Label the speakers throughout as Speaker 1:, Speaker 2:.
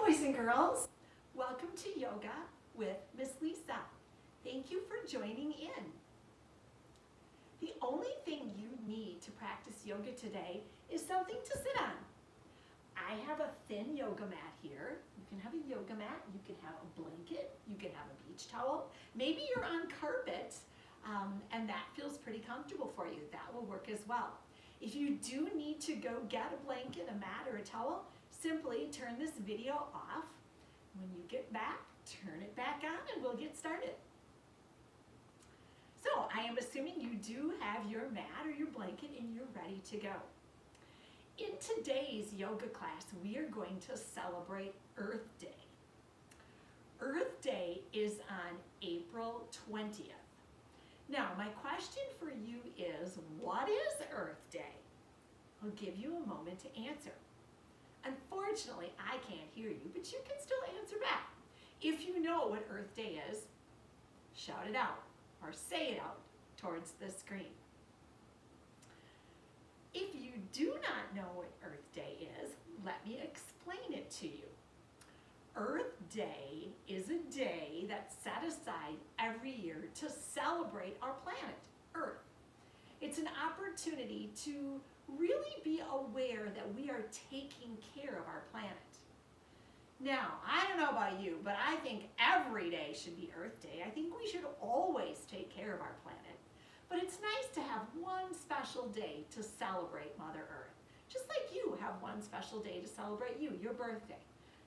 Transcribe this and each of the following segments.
Speaker 1: boys and girls. Welcome to Yoga with Miss Lisa. Thank you for joining in. The only thing you need to practice yoga today is something to sit on. I have a thin yoga mat here. You can have a yoga mat, you can have a blanket, you can have a beach towel. Maybe you're on carpet and that feels pretty comfortable for you. That will work as well. If you do need to go get a blanket, a mat, or a towel, simply turn this video off. When you get back, turn it back on and we'll get started. So I am assuming you do have your mat or your blanket and you're ready to go. In today's yoga class, we are going to celebrate Earth Day. Earth Day is on April 20th. Now, my question for you is, what is Earth Day? I'll give you a moment to answer. Unfortunately, I can't hear you, but you can still answer back. If you know what Earth Day is, shout it out or say it out towards the screen. If you do not know what Earth Day is, let me explain it to you. Earth Day is a day that's set aside every year to celebrate our planet, Earth. It's an opportunity to really be aware that we are taking care of our planet. Now, I don't know about you, but I think every day should be Earth Day. I think we should always take care of our planet. But it's nice to have one special day to celebrate Mother Earth. Just like you have one special day to celebrate you, your birthday.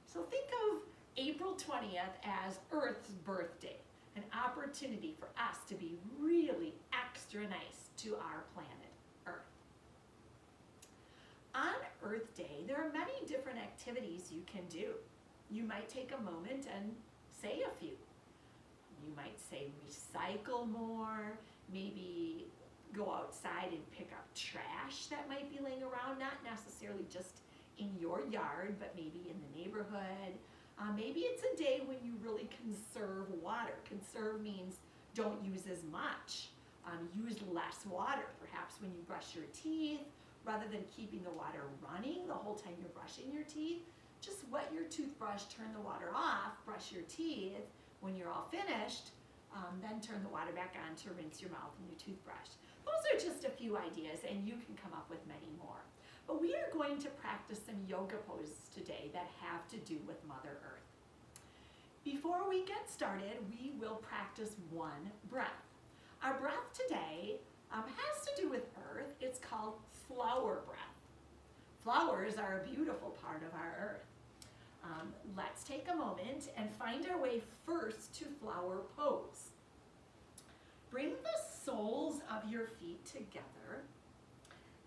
Speaker 1: So think of April 20th as Earth's birthday, an opportunity for us to be really extra nice to our planet, Earth. On Earth Day, there are many different activities you can do. You might take a moment and say a few. You might say recycle more, maybe go outside and pick up trash that might be laying around, not necessarily just in your yard, but maybe in the neighborhood. Maybe it's a day when you really conserve water. Conserve means don't use as much. Use less water. Perhaps when you brush your teeth, rather than keeping the water running the whole time you're brushing your teeth, just wet your toothbrush, turn the water off, brush your teeth. When you're all finished, then turn the water back on to rinse your mouth and your toothbrush. Those are just a few ideas, and you can come up with many more. But we are going to practice some yoga poses today that have to do with Mother Earth. Before we get started, we will practice one breath. Our breath today has to do with Earth. It's called flower breath. Flowers are a beautiful part of our Earth. Let's take a moment and find our way first to flower pose. Bring the soles of your feet together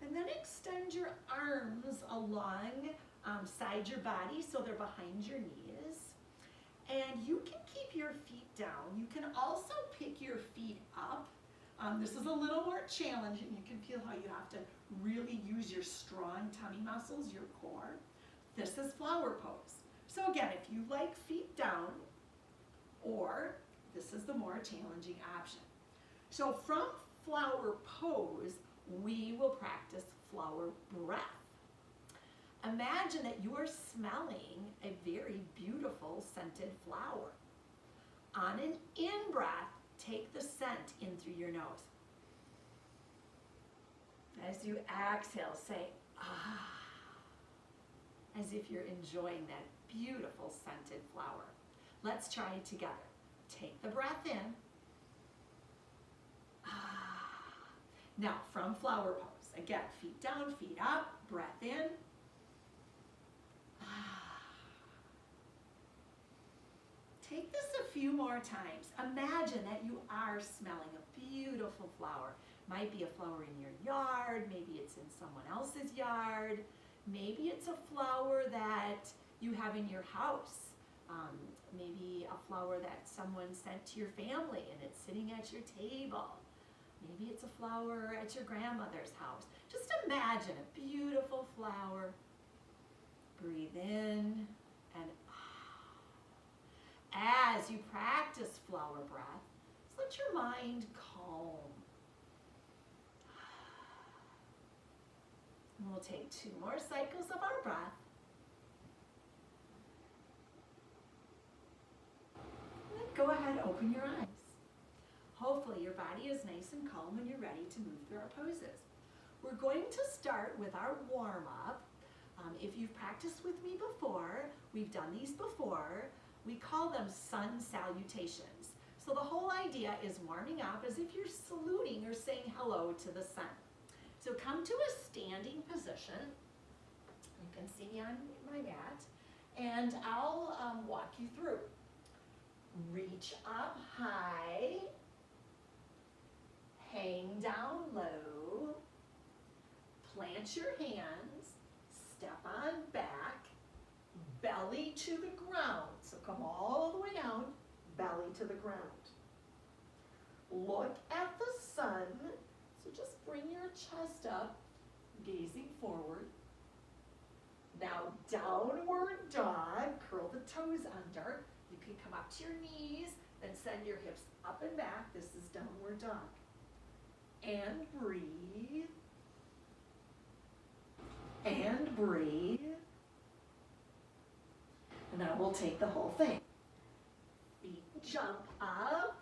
Speaker 1: and then extend your arms along side your body so they're behind your knees. And you can keep your feet down. You can also pick your feet up. This is a little more challenging. You can feel how you have to really use your strong tummy muscles, your core. This is flower pose. So again, if you like feet down, or this is the more challenging option. So from flower pose, we will practice flower breath. Imagine that you are smelling a very beautiful scented flower. On an in-breath, take the scent in through your nose. As you exhale, say, ah, as if you're enjoying that beautiful scented flower. Let's try it together. Take the breath in. Ah. Now, from flower pose, again, feet down, feet up, breath in. Take this a few more times. Imagine that you are smelling a beautiful flower. Might be a flower in your yard, maybe it's in someone else's yard, maybe it's a flower that you have in your house. Maybe a flower that someone sent to your family and it's sitting at your table. Maybe it's a flower at your grandmother's house. Just imagine a beautiful flower. Breathe in and out. As you practice flower breath, just let your mind calm. And we'll take 2 more cycles of our breath. open your eyes. Hopefully your body is nice and calm when you're ready to move through our poses. We're going to start with our warm-up. If you've practiced with me before, we've done these before, we call them sun salutations. So the whole idea is warming up as if you're saluting or saying hello to the sun. So come to a standing position. You can see me on my mat, and I'll walk you through. Reach up high, hang down low, plant your hands, step on back, belly to the ground. So come all the way down, belly to the ground. Look at the sun. So just bring your chest up, gazing forward. Now downward dog, curl the toes under. You can come up to your knees, then send your hips up and back. This is downward dog. And breathe. And breathe. And now we'll take the whole thing. Feet jump up,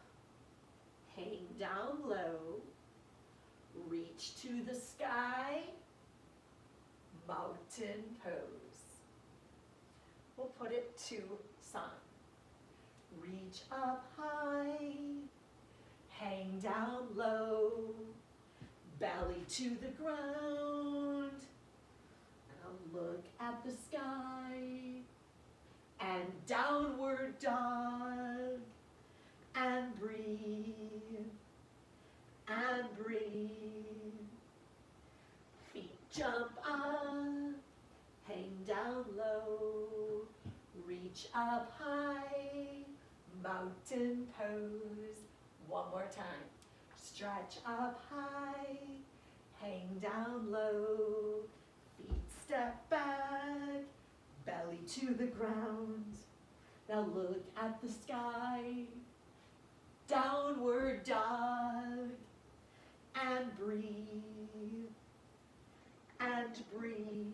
Speaker 1: hang down low, reach to the sky, mountain pose. We'll put it to sun. Reach up high, hang down low, belly to the ground. Now look at the sky, and downward dog, and breathe, and breathe. Feet jump up, hang down low, reach up high, mountain pose. One more time. Stretch up high, hang down low, feet step back, belly to the ground. Now look at the sky, downward dog, and breathe, and breathe.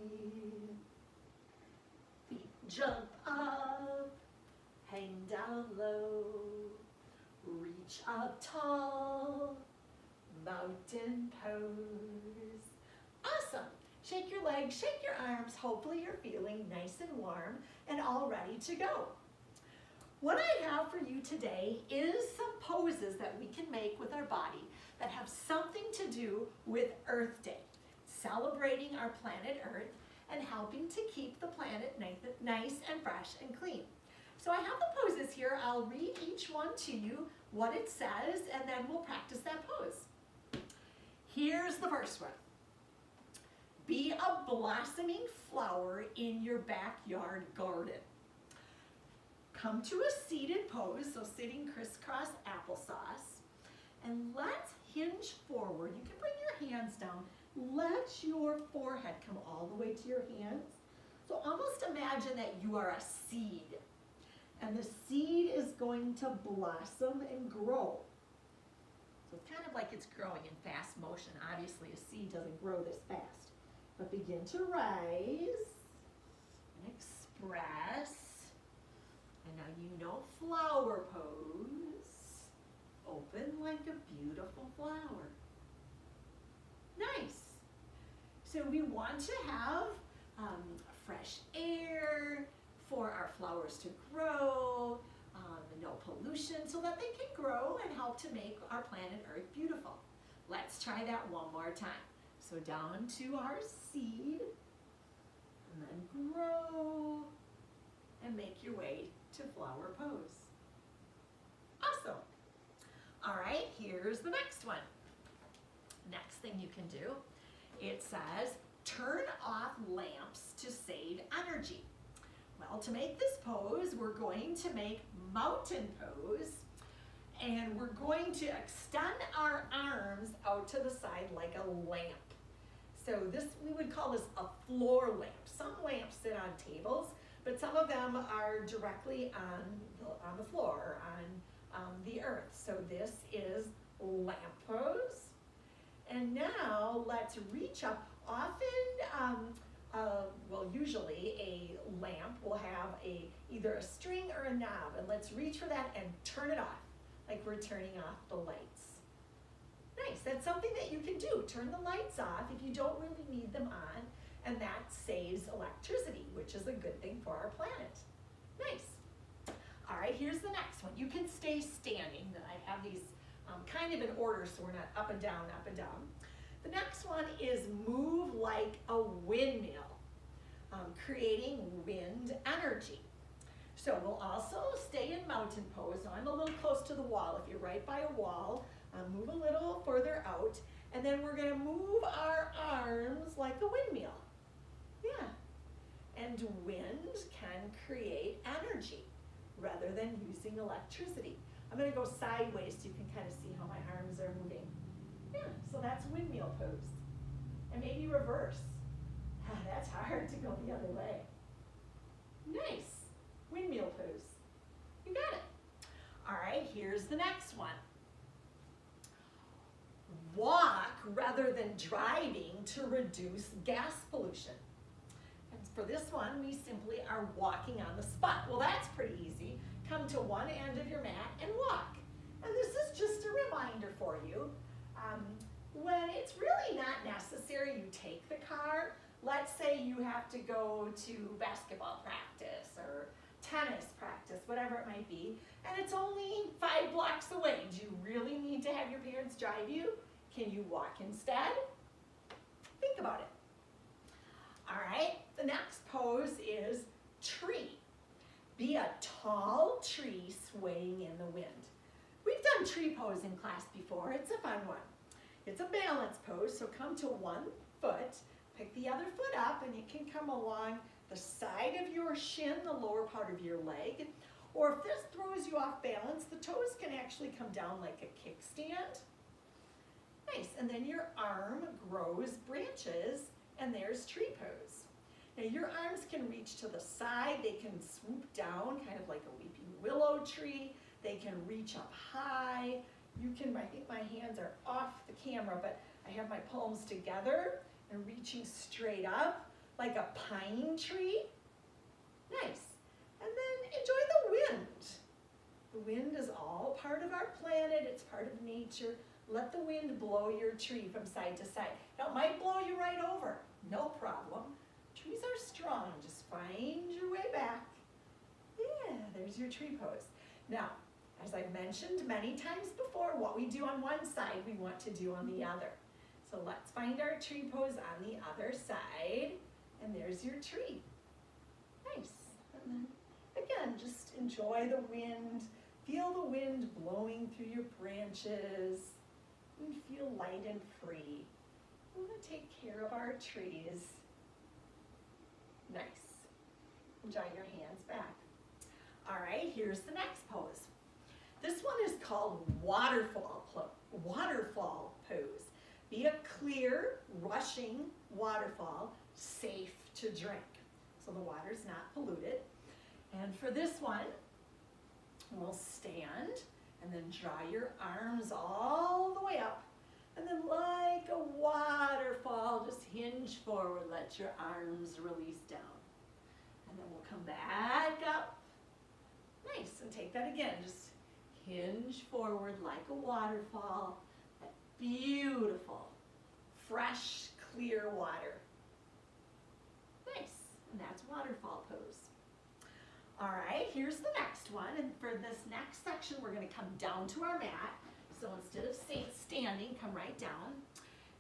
Speaker 1: Feet jump up, hang down low, reach up tall, mountain pose. Awesome. Shake your legs, shake your arms. Hopefully you're feeling nice and warm and all ready to go. What I have for you today is some poses that we can make with our body that have something to do with Earth Day, celebrating our planet Earth and helping to keep the planet nice and fresh and clean. So I have the poses here. I'll read each one to you, what it says, and then we'll practice that pose. Here's the first one. Be a blossoming flower in your backyard garden. Come to a seated pose, so sitting crisscross applesauce, and let's hinge forward. You can bring your hands down. Let your forehead come all the way to your hands. So almost imagine that you are a seed, and the seed is going to blossom and grow. So it's kind of like it's growing in fast motion. Obviously, a seed doesn't grow this fast. But begin to rise and express. And now you know flower pose. Open like a beautiful flower. Nice. So we want to have fresh air for our flowers to grow, no pollution, so that they can grow and help to make our planet Earth beautiful. Let's try that one more time. So down to our seed, and then grow, and make your way to flower pose. Awesome. All right, here's the next one. Next thing you can do, it says, turn off lamps to save energy. Well, to make this pose, we're going to make mountain pose, and we're going to extend our arms out to the side like a lamp. So this, we would call this a floor lamp. Some lamps sit on tables, but some of them are directly on the floor, on the earth. So this is lamp pose. And now let's reach up. Often, well, usually a lamp will have either a string or a knob, and let's reach for that and turn it off. like we're turning off the lights. Nice, that's something that you can do. Turn the lights off if you don't really need them on, and that saves electricity, which is a good thing for our planet. Nice. All right, here's the next one. You can stay standing. I have these kind of in order so we're not up and down, up and down. The next one is move like a windmill, creating wind energy. So we'll also stay in mountain pose. Now I'm a little close to the wall. If you're right by a wall, move a little further out, and then we're gonna move our arms like a windmill. Yeah, and wind can create energy rather than using electricity. I'm gonna go sideways so you can kind of see how my arms are moving. Yeah, so that's windmill pose. And maybe reverse. That's hard to go the other way. Nice, windmill pose. You got it. All right, here's the next one. Walk rather than driving to reduce gas pollution. And for this one, we simply are walking on the spot. Well, that's pretty easy. Come to one end of your mat and walk. And this is just a reminder for you. When it's really not necessary, you take the car. Let's say you have to go to basketball practice or tennis practice, whatever it might be, and it's only 5 blocks away. Do you really need to have your parents drive you? Can you walk instead? Think about it. All right, the next pose is tree. Be a tall tree swaying in the wind. We've done tree pose in class before. It's a fun one. It's a balance pose, so come to one foot, pick the other foot up, and it can come along the side of your shin, the lower part of your leg. Or if this throws you off balance, the toes can actually come down like a kickstand. Nice, and then your arm grows branches, and there's tree pose. Now your arms can reach to the side, they can swoop down, kind of like a weeping willow tree. They can reach up high. You can, I think my hands are off the camera, but I have my palms together and reaching straight up like a pine tree. Nice. And then enjoy the wind. The wind is all part of our planet. It's part of nature. Let the wind blow your tree from side to side. Now it might blow you right over. No problem. Trees are strong. Just find your way back. Yeah, there's your tree pose. Now, as I've mentioned many times before, what we do on one side, we want to do on the other. So let's find our tree pose on the other side, and there's your tree. Nice. And then, again, just enjoy the wind. Feel the wind blowing through your branches. And feel light and free. We want to take care of our trees. Nice. Enjoy your hands back. All right, here's the next pose. This one is called waterfall pose. Be a clear, rushing waterfall, safe to drink. So the water's not polluted. And for this one, we'll stand and then draw your arms all the way up. And then like a waterfall, just hinge forward, let your arms release down. And then we'll come back up. Nice, and take that again, just hinge forward like a waterfall. That beautiful, fresh, clear water. Nice, and that's waterfall pose. All right, here's the next one, and for this next section, we're gonna come down to our mat. So instead of standing, come right down.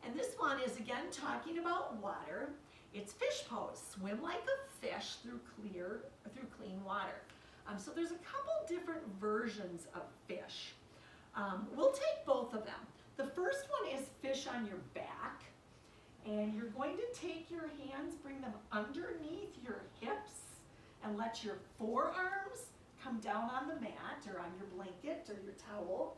Speaker 1: And this one is again talking about water. It's fish pose. Swim like a fish through clean water. So there's a couple different versions of fish. We'll take both of them. The first one is fish on your back. And you're going to take your hands, bring them underneath your hips, and let your forearms come down on the mat or on your blanket or your towel.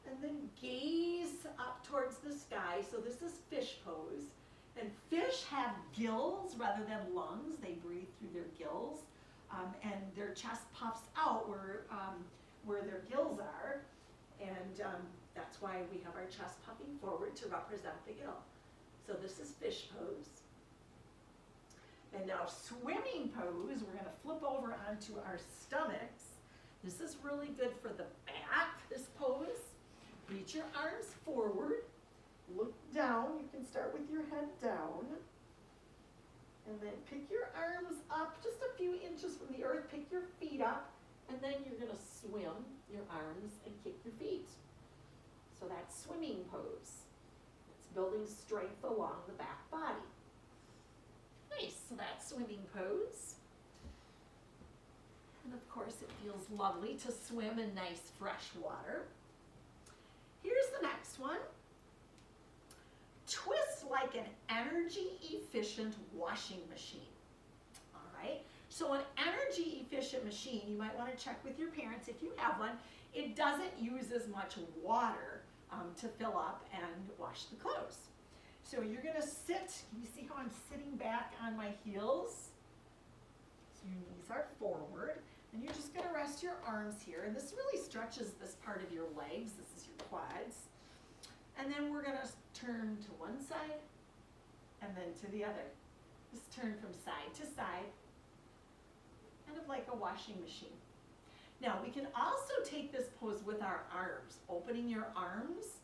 Speaker 1: And then gaze up towards the sky. So this is fish pose. And fish have gills rather than lungs. They breathe through their gills. And their chest puffs out where their gills are. And that's why we have our chest puffing forward to represent the gill. So this is fish pose. And now swimming pose, we're gonna flip over onto our stomachs. This is really good for the back, this pose. Reach your arms forward, look down. You can start with your head down. And then pick your arms up just a few inches from the earth, pick your feet up, and then you're gonna swim your arms and kick your feet. So that's swimming pose. It's building strength along the back body. Nice, so that's swimming pose. And of course it feels lovely to swim in nice fresh water. Here's the next one. Twist like an energy efficient washing machine. All right, so an energy efficient machine, you might want to check with your parents if you have one. It doesn't use as much water to fill up and wash the clothes. So you're gonna sit, can you see how I'm sitting back on my heels? So your knees are forward, and you're just gonna rest your arms here, and this really stretches this part of your legs, this is your quads. And then we're gonna turn to one side, and then to the other. Just turn from side to side, kind of like a washing machine. Now we can also take this pose with our arms, opening your arms,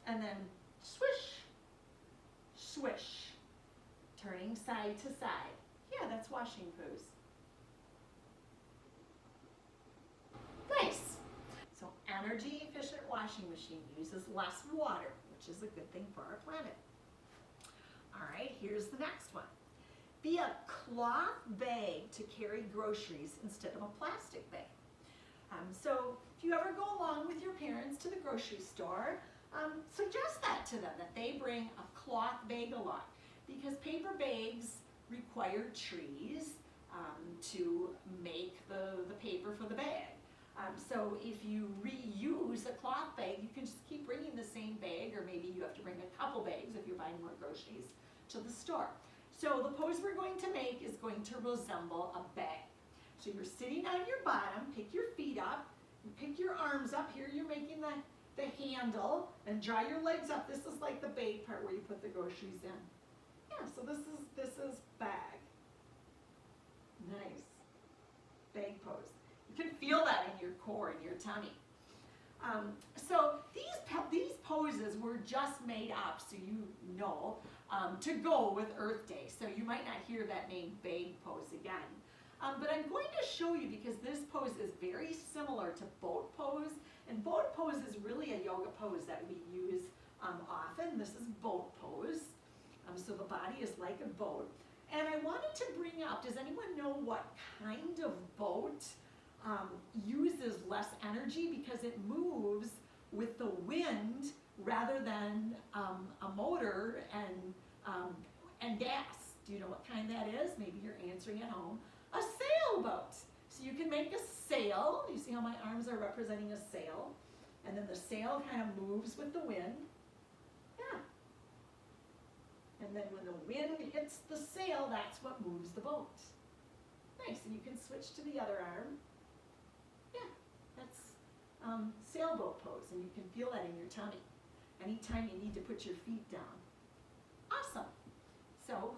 Speaker 1: and then swish, swish, turning side to side. Yeah, that's washing pose. Nice. So energy efficient washing machine uses less water, which is a good thing for our planet. All right, here's the next one. Be a cloth bag to carry groceries instead of a plastic bag. So if you ever go along with your parents to the grocery store, suggest that to them, that they bring a cloth bag along, because paper bags require trees to make the paper for the bag. So if you reuse a cloth bag, you can just keep bringing the same bag, or maybe you have to bring a couple bags if you're buying more groceries to the store. So the pose we're going to make is going to resemble a bag. So you're sitting on your bottom, pick your feet up, and pick your arms up. Here you're making the handle, and draw your legs up. This is like the bag part where you put the groceries in. Yeah, so this is bag. Nice. Bag pose. You can feel that in your core, in your tummy. So these poses were just made up, so you know, to go with Earth Day. So you might not hear that name bag pose again. But I'm going to show you, because this pose is very similar to boat pose, and boat pose is really a yoga pose that we use often. This is boat pose, so the body is like a boat. And I wanted to bring up, does anyone know what kind of boat uses less energy, because it moves with the wind rather than a motor and gas? Do you know what kind that is? Maybe you're answering at home. A sailboat. So you can make a sail. You see how my arms are representing a sail? And then the sail kind of moves with the wind. Yeah. And then when the wind hits the sail, that's what moves the boat. Nice. And you can switch to the other arm. Yeah, that's sailboat pose, and you can feel that in your tummy anytime you need to put your feet down. Awesome. So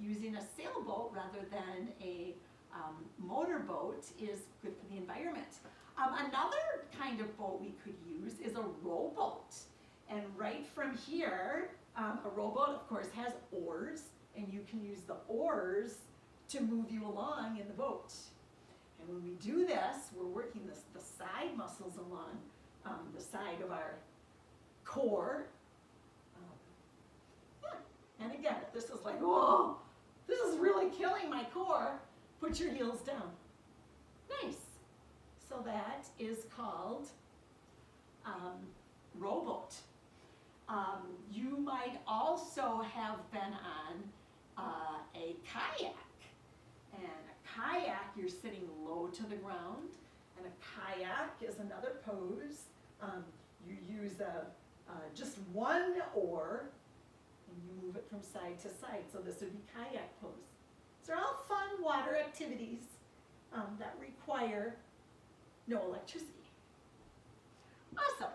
Speaker 1: using a sailboat rather than a motorboat is good for the environment. Another kind of boat we could use is a rowboat. And right from here, a rowboat, of course, has oars, and you can use the oars to move you along in the boat. And when we do this, we're working the side muscles along the side of our core. And again, if this is like, whoa, this is really killing my core, put your heels down. Nice. So that is called rowboat. You might also have been on a kayak. And a kayak, you're sitting low to the ground. And a kayak is another pose. You use just one oar, and you move it from side to side. So this would be kayak pose. So they're all fun water activities that require no electricity. Awesome.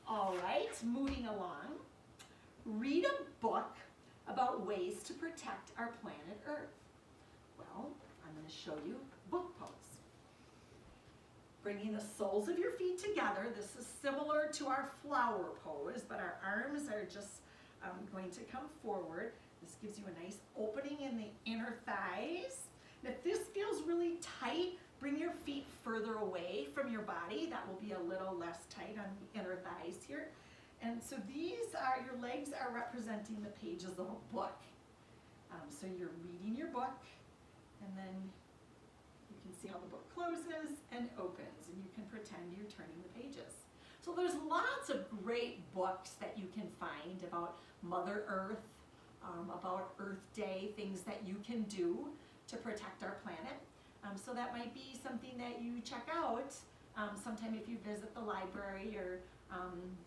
Speaker 1: All right, moving along. Read a book about ways to protect our planet Earth. Well, I'm going to show you book pose. Bringing the soles of your feet together. This is similar to our flower pose, but our arms are just going to come forward. This gives you a nice opening in the inner thighs. And if this feels really tight, bring your feet further away from your body. That will be a little less tight on the inner thighs here. And so your legs are representing the pages of a book. So you're reading your book, and then you can see how the book closes and opens, and you can pretend you're turning the pages. So there's lots of great books that you can find about Mother Earth, about Earth Day, things that you can do to protect our planet. So that might be something that you check out sometime if you visit the library or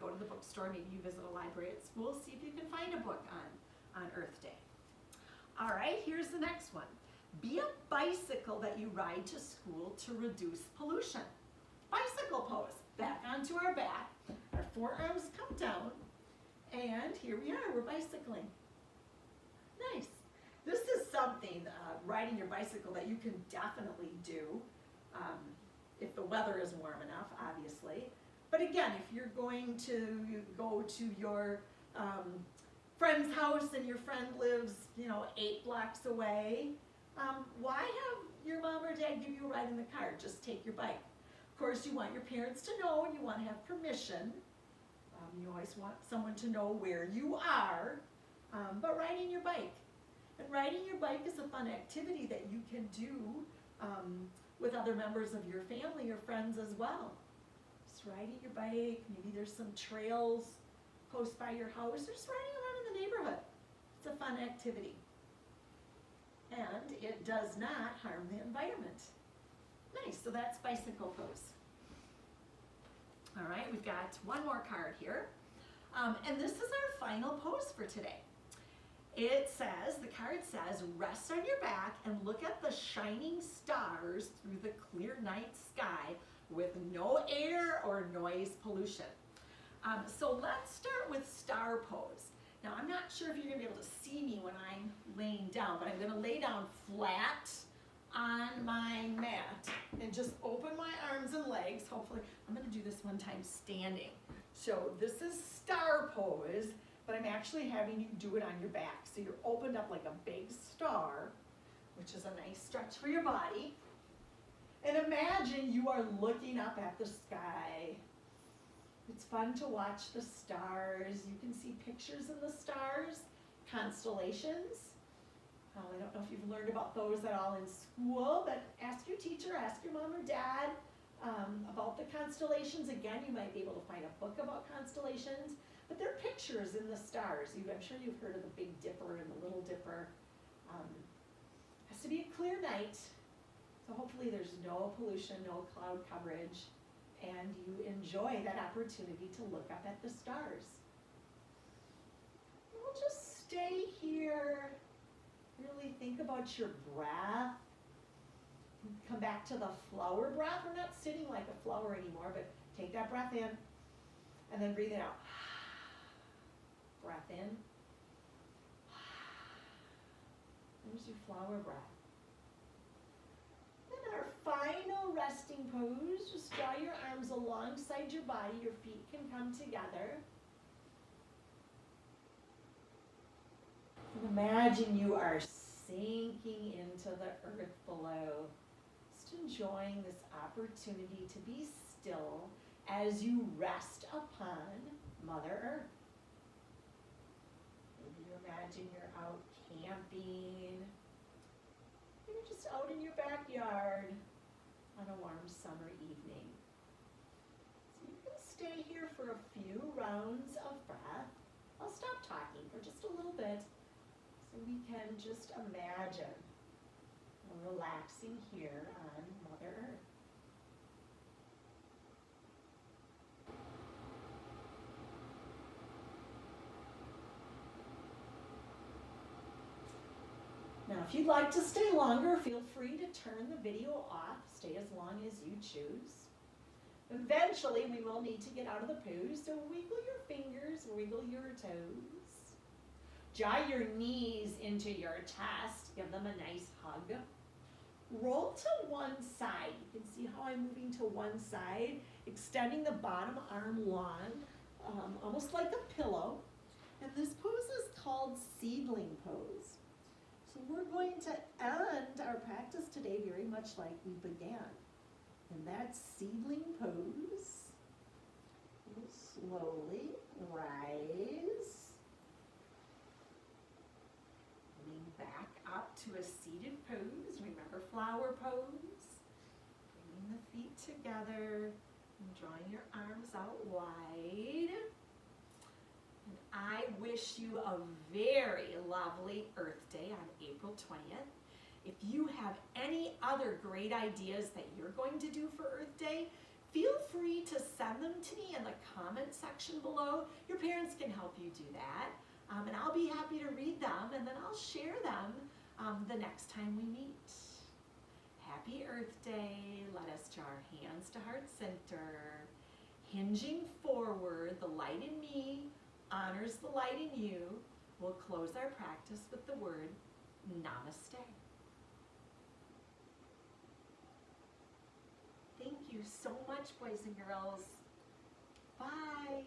Speaker 1: go to the bookstore, maybe you visit a library at school, see if you can find a book on Earth Day. All right, here's the next one. Be a bicycle that you ride to school to reduce pollution. Bicycle pose, back onto our back, our forearms come down, and here we are, we're bicycling. Nice. This is something, riding your bicycle, that you can definitely do if the weather is warm enough, obviously. But again, if you're going to go to your friend's house and your friend lives, 8 blocks away, why have your mom or dad give you a ride in the car? Just take your bike. Of course, you want your parents to know and you want to have permission. You always want someone to know where you are, but riding your bike. And riding your bike is a fun activity that you can do with other members of your family or friends as well. Just riding your bike, maybe there's some trails close by your house, or just riding around in the neighborhood. It's a fun activity. And it does not harm the environment. Nice, so that's bicycle pose. All right, we've got one more card here. And this is our final pose for today. The card says, rest on your back and look at the shining stars through the clear night sky with no air or noise pollution. So let's start with star pose. Now I'm not sure if you're gonna be able to see me when I'm laying down, but I'm gonna lay down flat on my mat and just open my arms and legs. Hopefully, I'm gonna do this one time standing. So this is star pose, but I'm actually having you do it on your back. So you're opened up like a big star, which is a nice stretch for your body. And imagine you are looking up at the sky. It's fun to watch the stars. You can see pictures of the stars, constellations. I don't know if you've learned about those at all in school, but ask your teacher, ask your mom or dad about the constellations. Again, you might be able to find a book about constellations, but they're pictures in the stars. I'm sure you've heard of the Big Dipper and the Little Dipper. Has to be a clear night, so hopefully there's no pollution, no cloud coverage, and you enjoy that opportunity to look up at the stars. We'll just stay here. Really think about your breath. Come back to the flower breath. We're not sitting like a flower anymore, but take that breath in and then breathe it out. Breath in. There's your flower breath. Then our final resting pose, just draw your arms alongside your body. Your feet can come together. Imagine you are sinking into the earth below, just enjoying this opportunity to be still as you rest upon Mother Earth. Maybe you imagine you're out camping, you're just out in your backyard on a warm summer evening. So you can stay here for a few rounds of breath. I'll stop talking for just a little bit, so we can just imagine relaxing here on Mother Earth. Now, if you'd like to stay longer, feel free to turn the video off. Stay as long as you choose. Eventually, we will need to get out of the pose, so wiggle your fingers, wiggle your toes. Draw your knees into your chest. Give them a nice hug. roll to one side. You can see how I'm moving to one side, extending the bottom arm long, almost like a pillow. And this pose is called seedling pose. So we're going to end our practice today very much like we began. And that's seedling pose. We'll slowly rise. Lean back up to a seated pose. Remember flower pose. Bringing the feet together and drawing your arms out wide. And I wish you a very lovely Earth Day on April 20th. If you have any other great ideas that you're going to do for Earth Day, feel free to send them to me in the comment section below. Your parents can help you do that. And I'll be happy to read them, and then I'll share them the next time we meet. Happy Earth Day. Let us draw our hands to heart center. Hinging forward, the light in me honors the light in you. We'll close our practice with the word Namaste. Thank you so much, boys and girls. Bye.